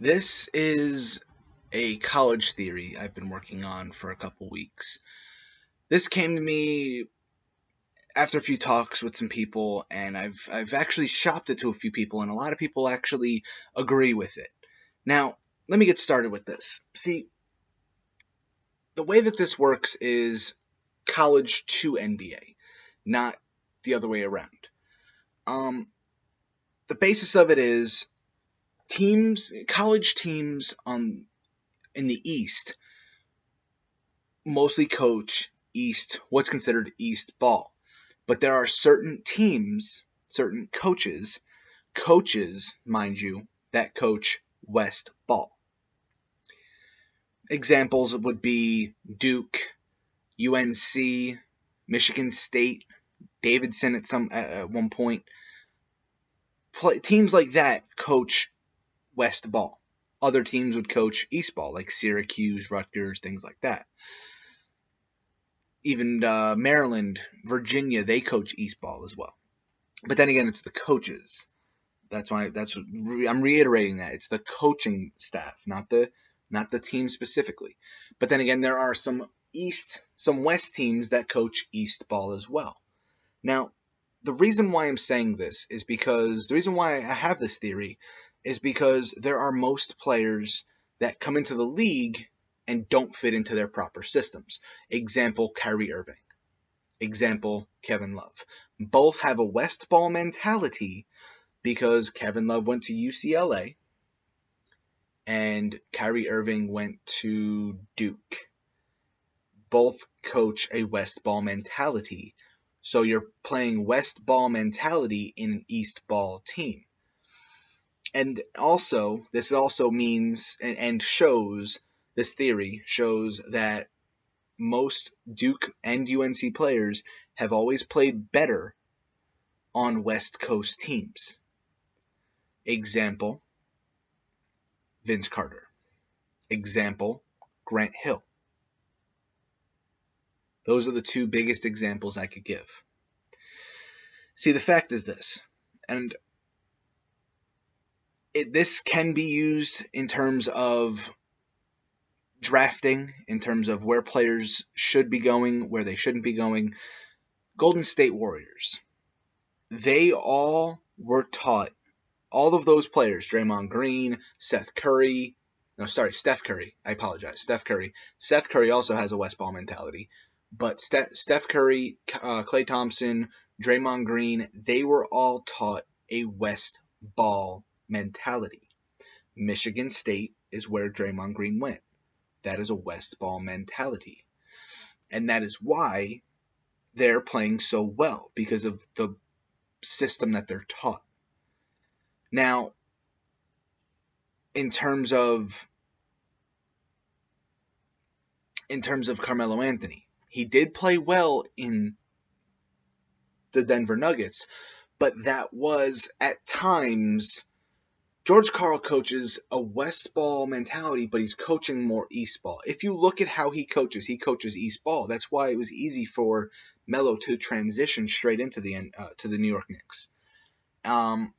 This is a college theory I've been working on for a couple weeks. This came to me after a few talks with some people, and I've actually shopped it to a few people, and a lot of people actually agree with it. Now, let me get started with this. See, the way that this works is college to NBA, not the other way around. Um, the basis of it is college teams in the East mostly coach what's considered East ball. But there are certain teams, certain coaches, mind you, that coach West ball. Examples would be Duke, UNC, Michigan State, Davidson at one point. Teams like that coach West ball. Other teams would coach East ball, like Syracuse, Rutgers, things like that. Even Maryland, Virginia, they coach East ball as well. But then again, it's the coaches. I'm reiterating that it's the coaching staff, not the team specifically. But then again, there are some West teams that coach East ball as well. Now, the reason why I'm saying this is because the reason why I have this theory is because there are most players that come into the league and don't fit into their proper systems. Example, Kyrie Irving. Example, Kevin Love. Both have a West ball mentality because Kevin Love went to UCLA and Kyrie Irving went to Duke. Both coach a West ball mentality. So you're playing West ball mentality in an East ball team. And also, this also means and shows, this theory shows that most Duke and UNC players have always played better on West Coast teams. Example, Vince Carter. Example, Grant Hill. Those are the two biggest examples I could give. See, the fact is this, and this can be used in terms of drafting, in terms of where players should be going, where they shouldn't be going. Golden State Warriors. They all were taught, all of those players, Draymond Green, Steph Curry. I apologize, Steph Curry. Steph Curry also has a West ball mentality. But Steph Curry, Klay Thompson, Draymond Green, they were all taught a West ball mentality. Michigan State is where Draymond Green went. That is a West ball mentality. And that is why they're playing so well, because of the system that they're taught. Now, in terms of Carmelo Anthony, he did play well in the Denver Nuggets, but that was at times. George Karl coaches a West ball mentality, but he's coaching more East ball. If you look at how he coaches East ball. That's why it was easy for Melo to transition straight into to the New York Knicks. I'm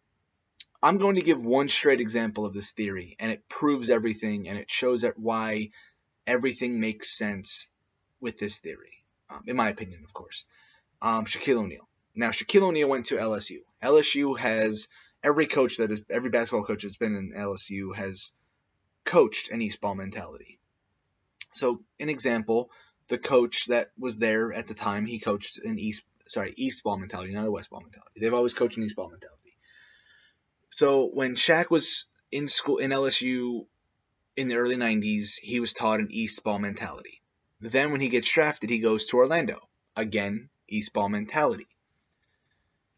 going to give one straight example of this theory, and it proves everything, and it shows that why everything makes sense with this theory, in my opinion, of course. Shaquille O'Neal. Now, Shaquille O'Neal went to LSU. LSU has every basketball coach that's been in LSU has coached an East ball mentality. So, an example, the coach that was there at the time, he coached an East ball mentality, not a West ball mentality. They've always coached an East ball mentality. So, when Shaq was in school in LSU in the early 90s, he was taught an East ball mentality. Then when he gets drafted, he goes to Orlando. Again, East ball mentality.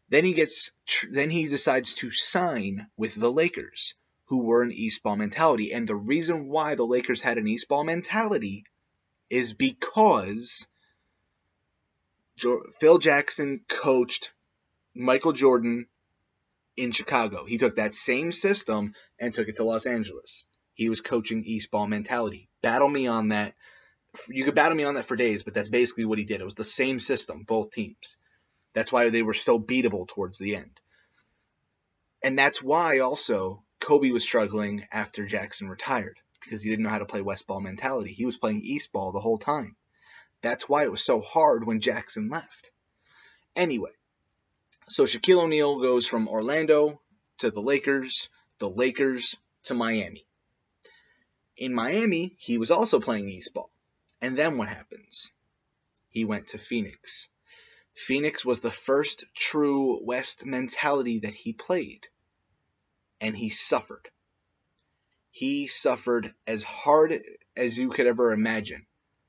Then he decides to sign with the Lakers, who were an East ball mentality. And the reason why the Lakers had an East ball mentality is because Phil Jackson coached Michael Jordan in Chicago. He took that same system and took it to Los Angeles. He was coaching East ball mentality. Battle me on that. You could battle me on that for days, but that's basically what he did. It was the same system, both teams. That's why they were so beatable towards the end. And that's why also Kobe was struggling after Jackson retired because he didn't know how to play West ball mentality. He was playing East ball the whole time. That's why it was so hard when Jackson left. Anyway, so Shaquille O'Neal goes from Orlando to the Lakers to Miami. In Miami, he was also playing East ball. And then what happens? He went to Phoenix. Phoenix was the first true West mentality that he played. And he suffered. He suffered as hard as you could ever imagine.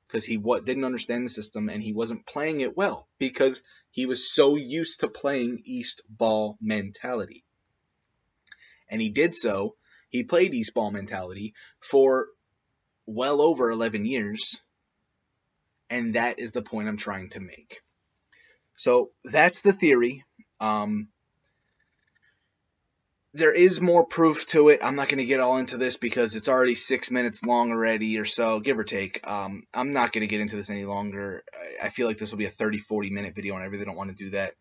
Because he didn't understand the system and he wasn't playing it well. Because he was so used to playing East ball mentality. And he did so. He played East ball mentality for well over 11 years. And that is the point I'm trying to make. So that's the theory. There is more proof to it. I'm not going to get all into this because it's already 6 minutes long already or so, give or take. I'm not going to get into this any longer. I feel like this will be a 30-40 minute video and I really don't want to do that.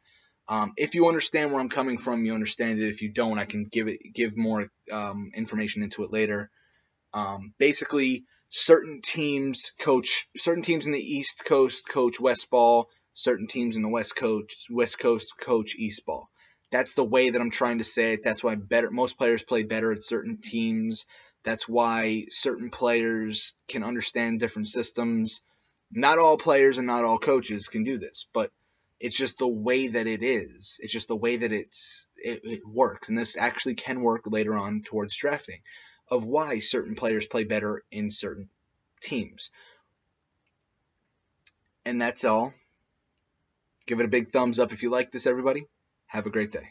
If you understand where I'm coming from, you understand it. If you don't, I can give more information into it later. Basically, certain teams in the East Coast coach West ball, certain teams in the West Coast coach East ball. That's the way that I'm trying to say it. That's why most players play better at certain teams. That's why certain players can understand different systems. Not all players and not all coaches can do this, but it's just the way that it is. It's just the way that it works. And this actually can work later on towards drafting of why certain players play better in certain teams. And that's all. Give it a big thumbs up if you like this, everybody. Have a great day.